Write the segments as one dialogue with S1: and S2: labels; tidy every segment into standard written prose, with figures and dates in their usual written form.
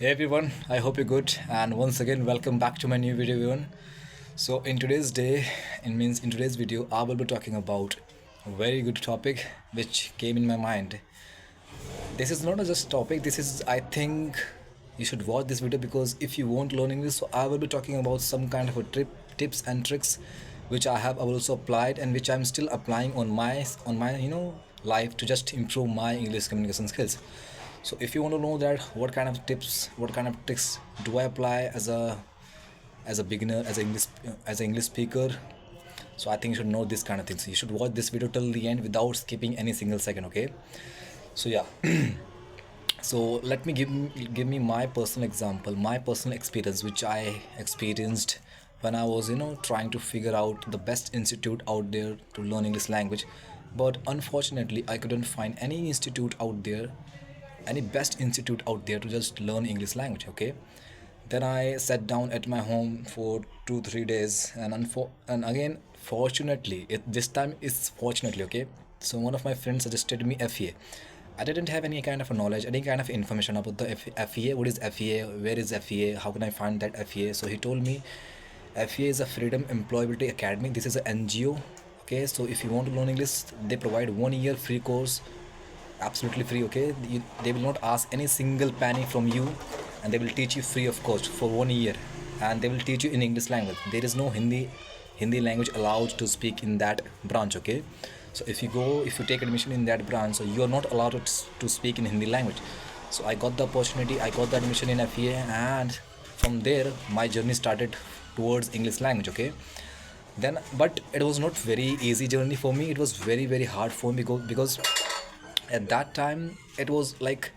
S1: Hey everyone, I hope you're good, and once again welcome back to my new video everyone. So in today's video I will be talking about a very good topic which came in my mind. This is not a just topic, this is I think you should watch this video because if you won't learn English, so I will be talking about some kind of a tips and tricks which I have also applied and which I'm still applying on my life to just improve my English communication skills. So if you want to know that what kind of tips, what kind of tricks do I apply as a beginner, as an English speaker, so I think you should know this kind of things. You should watch this video till the end without skipping any single second. Okay. So yeah, so let me give me my personal example, my personal experience which I experienced when I was trying to figure out the best institute out there to learn English language. But unfortunately I couldn't find any institute out there, any best institute out there to just learn English language. Okay, then I sat down at my home for 2 3 days, and and again fortunately, this time it's fortunately. Okay, so one of my friends suggested me FEA. I didn't have any kind of a knowledge, any kind of information about the FEA. What is FEA? Where is FEA? How can I find that FEA? So he told me FEA is a Freedom Employability Academy. This is an NGO. Okay, so if you want to learn English, they provide 1 year free course, absolutely free. Okay, they will not ask any single penny from you, and they will teach you free of cost for 1 year, and they will teach you in English language. There is no Hindi language allowed to speak in that branch. Okay, so if you take admission in that branch, so you are not allowed to speak in Hindi language. So I got the opportunity, I got the admission in FEA, and from there my journey started towards English language. Okay, then but it was not very easy journey for me. It was very hard for me because at that time it was like,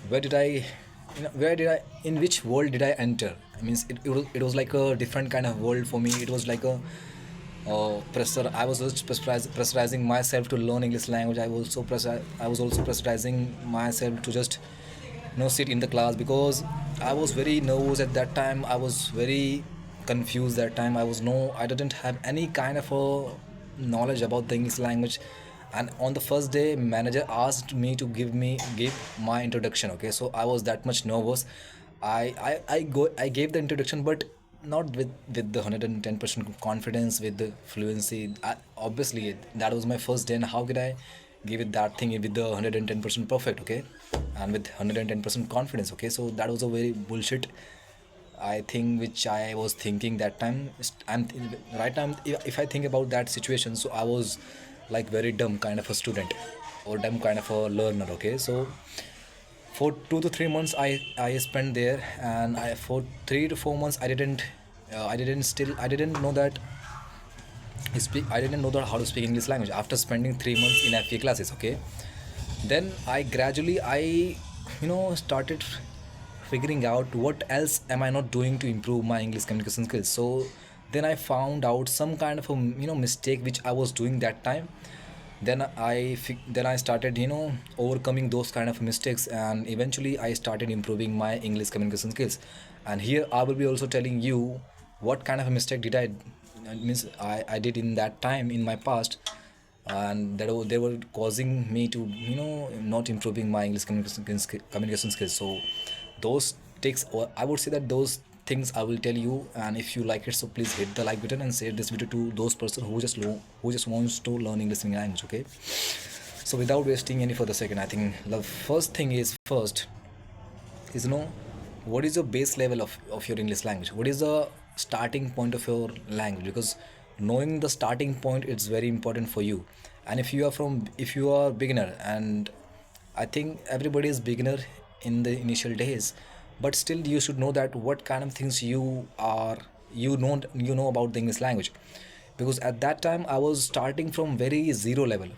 S1: where did I where did I in which world did I enter? I mean, it was like a different kind of world for me. It was like a pressure. I was just pressurizing myself to learn English language. I was also pressurizing myself to just sit in the class because I was very nervous at that time. I was very confused that time. I didn't have any kind of a knowledge about the English language. And on the first day manager asked me to give my introduction. Okay, so I was that much nervous. I gave the introduction, but not with the 110% confidence, with the fluency. Obviously that was my first day, and how could I give it that thing with the 110% perfect? Okay, and with 110% confidence. Okay, so that was a very bullshit, I think, which I was thinking that time. Right now, if I think about that situation, so I was like very dumb kind of a student or dumb kind of a learner. Okay, so for 2 to 3 months I spent there, and for 3 to 4 months I didn't know that I didn't know that how to speak English language after spending 3 months in FA classes. Okay, then I gradually started figuring out what else am I not doing to improve my English communication skills. So then I found out some kind of a mistake which I was doing that time. Then I started overcoming those kind of mistakes, and eventually I started improving my English communication skills. And here I will be also telling you what kind of a mistake did I did in that time in my past, and they were causing me to not improving my English communication skills. So those tips, or I would say that those things I will tell you, and if you like it, so please hit the like button and share this video to those person who just wants to learn English language. Okay, so without wasting any further second, I think the first thing is first is what is the base level of your English language. What is the starting point of your language? Because knowing the starting point, it's very important for you. And if you are beginner, and I think everybody is beginner in the initial days, but still you should know that what kind of things you know about the English language. Because at that time I was starting from a very zero level,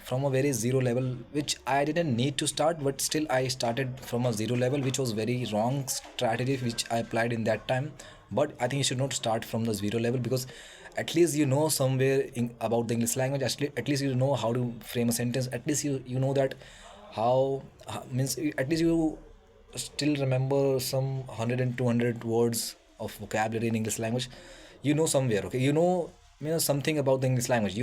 S1: which I didn't need to start, but still I started from a zero level, which was very wrong strategy which I applied in that time. But I think you should not start from the zero level, because at least you know somewhere about the English language. At least you know how to frame a sentence. At least you know that means at least you still remember some 100 and 200 words of vocabulary in English language. You know somewhere. Okay, you know something about the English language,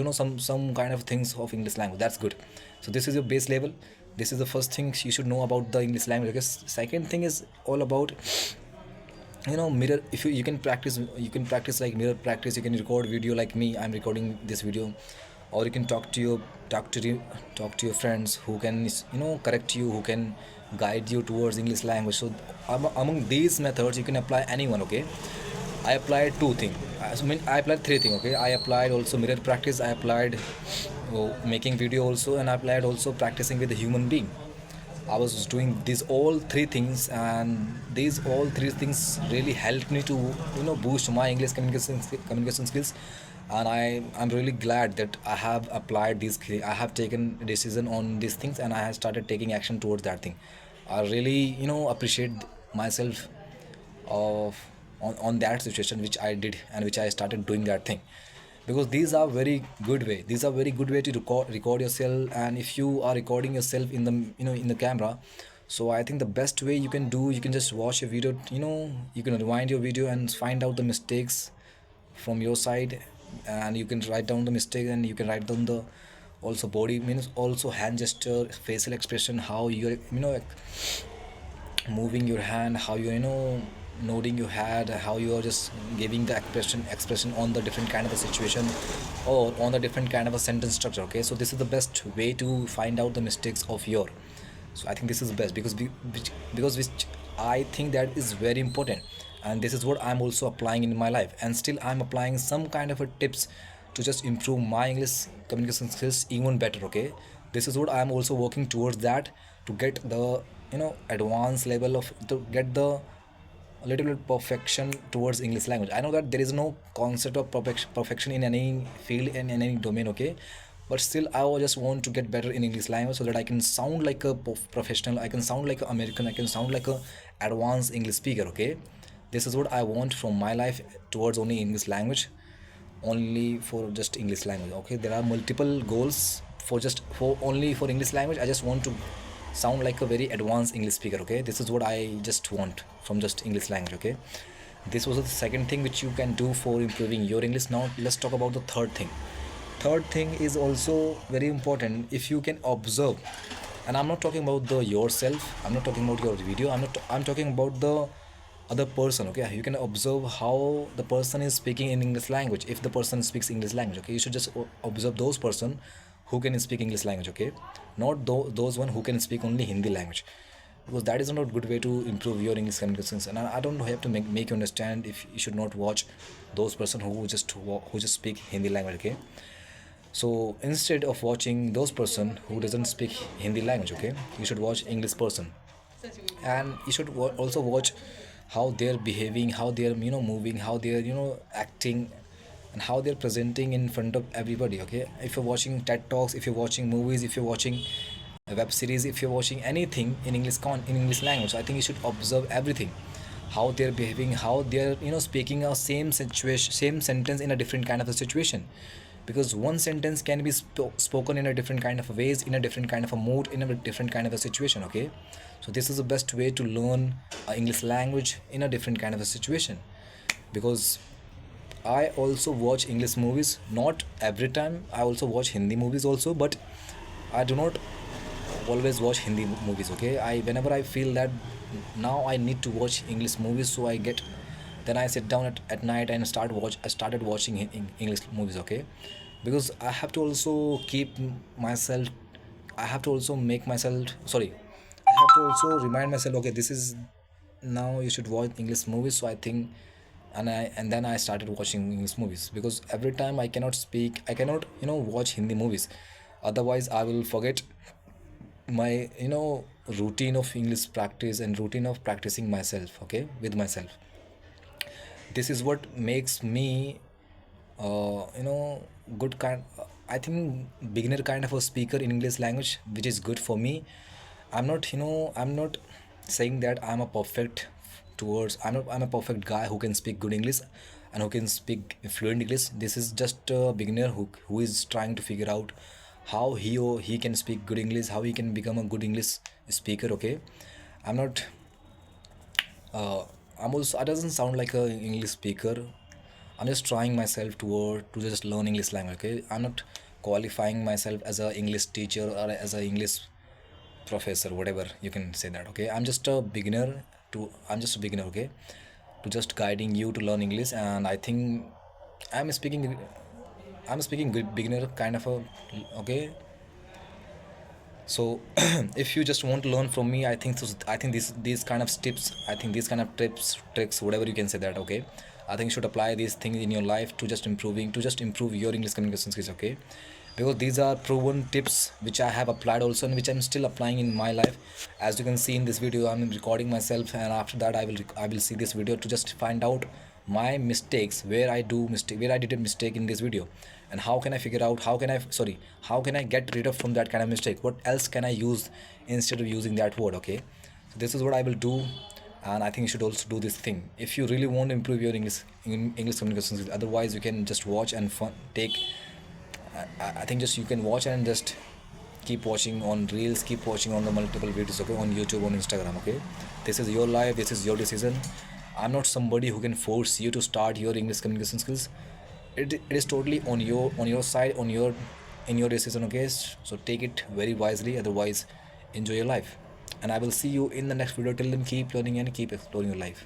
S1: some kind of things of English language. That's good. So this is your base level. This is the first thing you should know about the English language. Because second thing is all about mirror. If you can practice, like mirror practice. You can record video like me, I'm recording this video. Or you can talk to your friends who can correct you, who can guide you towards English language. So among these methods you can apply anyone. Okay, I applied two things. I applied three things. Okay, I applied also mirror practice. I applied making video also, and I applied also practicing with a human being. I was doing these all three things, and these all three things really helped me to boost my English communication skills. And I'm really glad that I have applied these. I have taken a decision on these things, and I have started taking action towards that thing. I really appreciate myself of on that situation which I did, and which I started doing that thing. Because these are very good way to record yourself. And if you are recording yourself in the in the camera, so I think the best way you can do, you can just watch a video, you can rewind your video and find out the mistakes from your side. And you can write down the mistake, and you can write down the also body, means also hand gesture, facial expression, how you're moving your hand, how you nodding your head, how you are just giving the expression on the different kind of a situation, or on the different kind of a sentence structure. Okay, so this is the best way to find out the mistakes of your. So I think this is the best, because which I think that is very important. And this is what I'm also applying in my life, and still I'm applying some kind of a tips to just improve my English communication skills even better. Okay, this is what I'm also working towards, that to get the advanced level of, to get the a little bit perfection towards English language. I know that there is no concept of perfection in any field and in any domain. Okay, but still I just want to get better in English language, so that I can sound like a professional, I can sound like an American, I can sound like a advanced English speaker. Okay, this is what I want from my life towards only English language, only for just English language. Okay, there are multiple goals for just for only for English language. I just want to sound like a very advanced English speaker. Okay, this is what I just want from just English language. Okay, this was the second thing which you can do for improving your English. Now let's talk about the third thing. Third thing is also very important. If you can observe, and I'm not talking about the yourself, I'm not talking about your video, I'm talking about the other person. Okay, you can observe how the person is speaking in English language. If the person speaks English language, okay, you should just observe those person who can speak English language. Okay, not those one who can speak only Hindi language, because that is not a good way to improve your English communications. And I don't have to make you understand if you should not watch those person who just speak Hindi language. Okay, so instead of watching those person who doesn't speak Hindi language, okay, you should watch English person. And you should also watch how they're behaving, how they're moving, how they're acting, and how they're presenting in front of everybody. Okay, if you're watching TED talks, if you're watching movies, if you're watching a web series, if you're watching anything in in English language, I think you should observe everything, how they're behaving, how they're speaking a same situation, same sentence in a different kind of a situation. Because one sentence can be spoken in a different kind of a ways, in a different kind of a mood, in a different kind of a situation. Okay, so this is the best way to learn English language in a different kind of a situation. Because I also watch English movies, not every time. I also watch Hindi movies also, but I do not always watch Hindi movies. Okay, I whenever I feel that now I need to watch English movies, so I get, then I sit down at night and I started watching English movies. Okay, because I have to also keep myself, I have to also make myself, sorry, I have to also remind myself, okay, this is, now you should watch English movies. So I think, and then I started watching English movies. Because every time I cannot speak, I cannot watch Hindi movies, otherwise I will forget my routine of English practice and routine of practicing myself. Okay, with myself. This is what makes me good kind, I think beginner kind of a speaker in English language, which is good for me. I'm not saying that I'm a perfect towards, I'm a perfect guy who can speak good English and who can speak fluent English. This is just a beginner who is trying to figure out how he can speak good English, how he can become a good English speaker. Okay, I'm not uh, I'm also, I doesn't sound like a English speaker, I'm just trying myself to just learn English language. Okay, I'm not qualifying myself as a English teacher or as a English professor, whatever you can say that. Okay, I'm just a beginner. Okay, to just guiding you to learn English, and I think I'm speaking I'm speaking good beginner kind of a. Okay, so if you just want to learn from me, I think so, I think these kind of tips, I think these kind of tips, tricks, whatever you can say that. Okay, I think you should apply these things in your life to just improve your English communication skills. Okay, because these are proven tips which I have applied also, and which I'm still applying in my life. As you can see in this video, I'm recording myself, and after that I will see this video to just find out my mistakes, where I did a mistake in this video, and how can I figure out, how can I get rid of from that kind of mistake, what else can I use instead of using that word. Okay, so this is what I will do, and I think you should also do this thing if you really want to improve your English communication skills. Otherwise you can just watch and take I think just you can watch and just keep watching on reels, keep watching on the multiple videos. Okay, on YouTube, on Instagram. Okay, this is your life, this is your decision. I'm not somebody who can force you to start your English communication skills. It is totally on your side, on your in your decision. Okay, so take it very wisely, otherwise enjoy your life, and I will see you in the next video. Till then, keep learning and keep exploring your life.